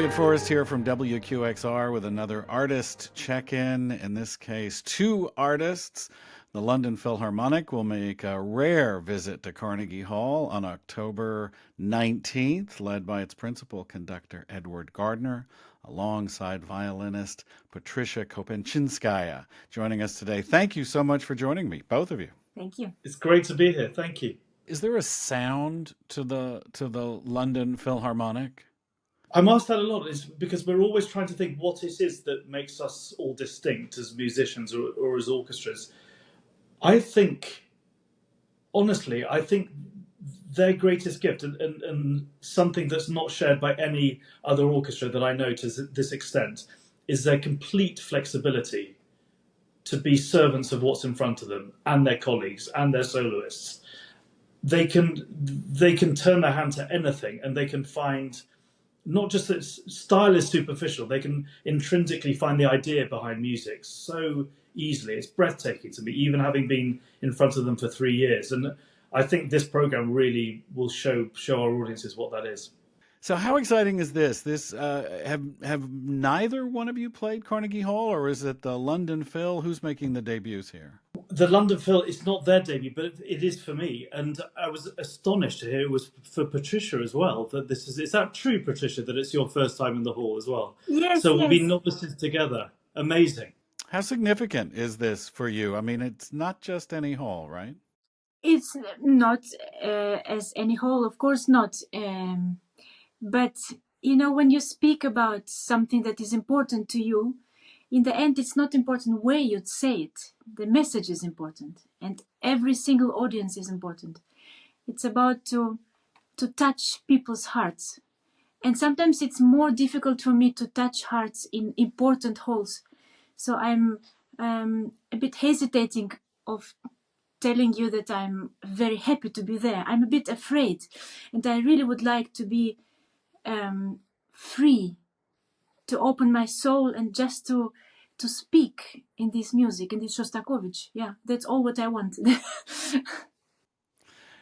Elliott Forrest here from WQXR with another artist check-in. In this case, two artists. The London Philharmonic will make a rare visit to Carnegie Hall on October 19th, led by its principal conductor Edward Gardner, alongside violinist Patricia Kopatchinskaja, joining us today. Thank you so much for joining me, both of you. Thank you. It's great to be here. Thank you. Is there a sound to the London Philharmonic? I'm asked that a lot. It's because we're always trying to think what it is that makes us all distinct as musicians or as orchestras. I think, honestly, their greatest gift and something that's not shared by any other orchestra that I know to this extent is their complete flexibility to be servants of what's in front of them and their colleagues and their soloists. They can turn their hand to anything, and they can find not just that style is superficial, they can intrinsically find the idea behind music so easily. It's breathtaking to me, even having been in front of them for 3 years. And I think this program really will show our audiences what that is. So how exciting is this? Have neither one of you played Carnegie Hall, or is it the London Phil? Who's making the debuts here? The London Phil, it's not their debut, but it is for me. And I was astonished to hear it was for Patricia as well. Is that true, Patricia, that it's your first time in the hall as well? Yes. So we'll be novices together. Amazing. How significant is this for you? I mean, it's not just any hall, right? It's not as any hall, of course not. But, when you speak about something that is important to you, in the end, it's not important where you'd say it. The message is important. And every single audience is important. It's about to touch people's hearts. And sometimes it's more difficult for me to touch hearts in important halls. So I'm a bit hesitating of telling you that I'm very happy to be there. I'm a bit afraid. And I really would like to be free, to open my soul and just to speak in this music, in this Shostakovich. Yeah, that's all what I want.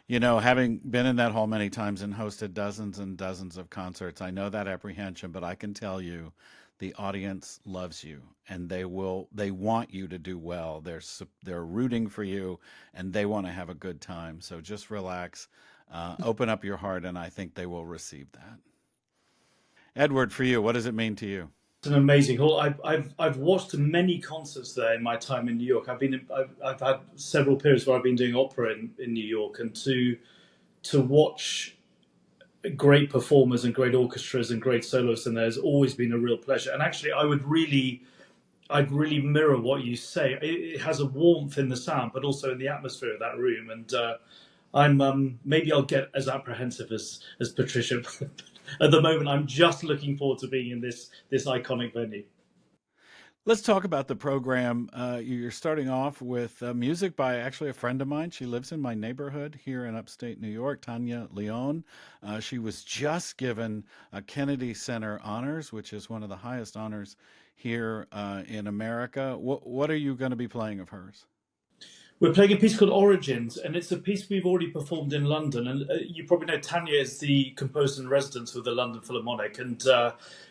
Having been in that hall many times and hosted dozens and dozens of concerts, I know that apprehension, but I can tell you the audience loves you, and they want you to do well. They're rooting for you, and they want to have a good time. So just relax, open up your heart, and I think they will receive that. Edward, for you, what does it mean to you? It's an amazing hall. I've watched many concerts there in my time in New York. I've had several periods where I've been doing opera in New York, and to watch great performers and great orchestras and great soloists in there has always been a real pleasure. And actually, I'd really mirror what you say. It has a warmth in the sound, but also in the atmosphere of that room. And maybe I'll get as apprehensive as Patricia. At the moment, I'm just looking forward to being in this iconic venue. Let's talk about the program. You're starting off with music by actually a friend of mine. She lives in my neighborhood here in upstate New York, Tania León. She was just given a Kennedy Center Honors, which is one of the highest honors here in America. What are you going to be playing of hers? We're playing a piece called Origins, and it's a piece we've already performed in London. And you probably know Tania is the composer in residence with the London Philharmonic, and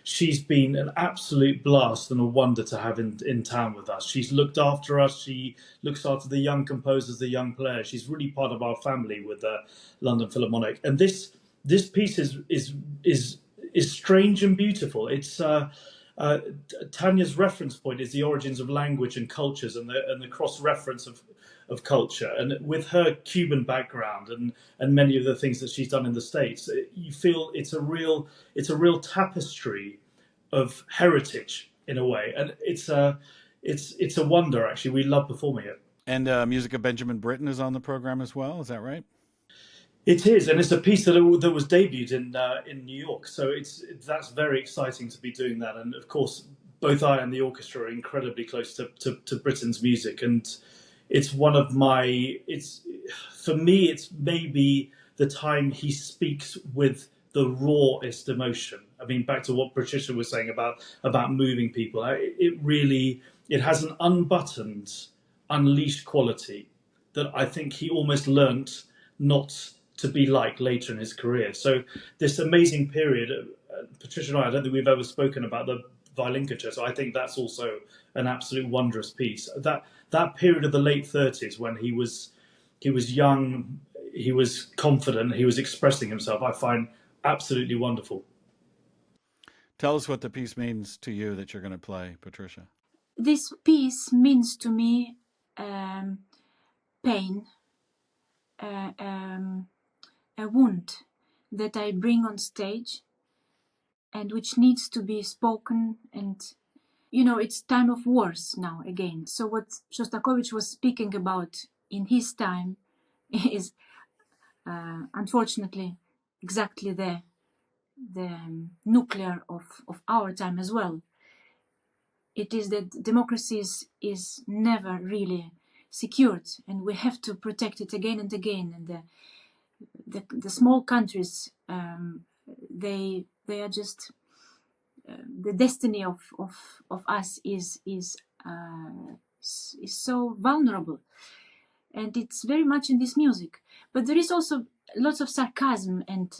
she's been an absolute blast and a wonder to have in town with us. She's looked after us. She looks after the young composers, the young players. She's really part of our family with the London Philharmonic. And this piece is strange and beautiful. It's Tania's reference point is the origins of language and cultures, and the cross-reference of culture. And with her Cuban background and many of the things that she's done in the States, you feel it's a real tapestry of heritage in a way. And it's a wonder, actually. We love performing it. And music of Benjamin Britten is on the program as well. Is that right? It is, and it's a piece that was debuted in New York. So that's very exciting to be doing that. And of course, both I and the orchestra are incredibly close to Britten's music, and it's one of for me, it's maybe the time he speaks with the rawest emotion. I mean, back to what Patricia was saying about moving people. It has an unbuttoned, unleashed quality that I think he almost learnt not to be like later in his career. So this amazing period Patricia and I don't think we've ever spoken about the violin concerto. I think that's also an absolute wondrous piece. That period of the late 30s when he was young, he was confident, he was expressing himself, I find absolutely wonderful. Tell us what the piece means to you that you're going to play, Patricia. This piece means to me pain, a wound that I bring on stage and which needs to be spoken. And it's time of wars now again. So what Shostakovich was speaking about in his time is unfortunately exactly the nuclear of our time as well. It is that democracy is never really secured, and we have to protect it again and again. And the small countries, they are just the destiny of us is so vulnerable, and it's very much in this music. But there is also lots of sarcasm and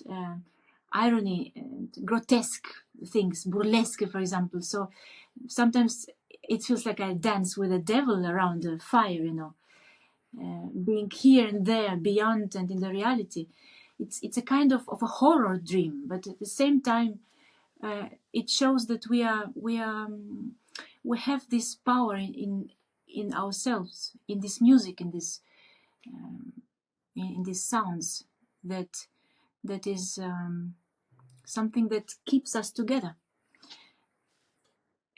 irony and grotesque things, burlesque, for example. So sometimes it feels like I dance with the devil around the fire, being here and there, beyond and in the reality. It's a kind of a horror dream, but at the same time, it shows that we have this power in ourselves, in this music, in these sounds that is something that keeps us together.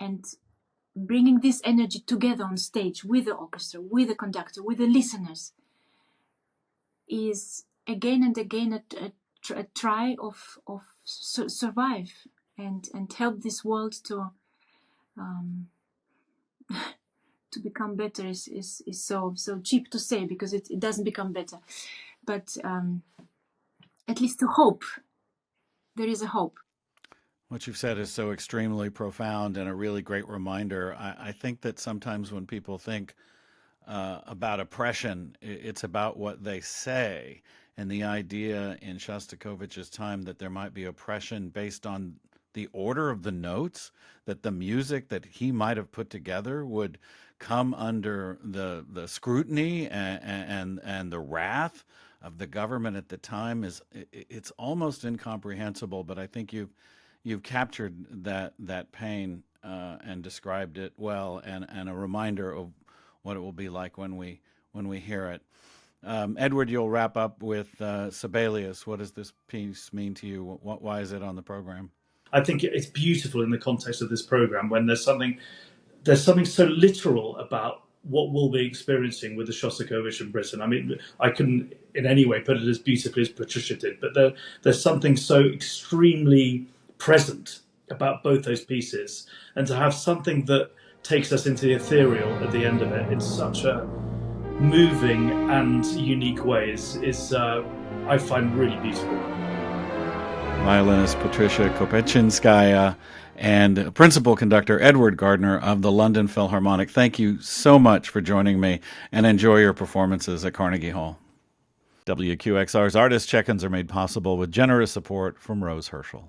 And bringing this energy together on stage with the orchestra, with the conductor, with the listeners, is again and again a try of survive and help this world to become better. Is so cheap to say, because it doesn't become better, but at least to hope. There is a hope. What you've said is so extremely profound and a really great reminder. I think that sometimes when people think about oppression, it's about what they say. And the idea in Shostakovich's time that there might be oppression based on the order of the notes, that the music that he might have put together would come under the scrutiny and the wrath of the government at the time, it's almost incomprehensible. But I think you've captured that pain and described it well, and a reminder of what it will be like when we hear it. Edward, you'll wrap up with Sibelius. What does this piece mean to you? Why is it on the program? I think it's beautiful in the context of this program when there's something so literal about what we'll be experiencing with the Shostakovich and Britten. I mean, I couldn't in any way put it as beautifully as Patricia did, but there's something so extremely present about both those pieces, and to have something that takes us into the ethereal at the end of it in such a moving and unique way is I find really beautiful. Violinist Patricia Kopatchinskaja and Principal Conductor Edward Gardner of the London Philharmonic. Thank you so much for joining me, and enjoy your performances at Carnegie Hall. WQXR's Artist Check-ins are made possible with generous support from Rose Herschel.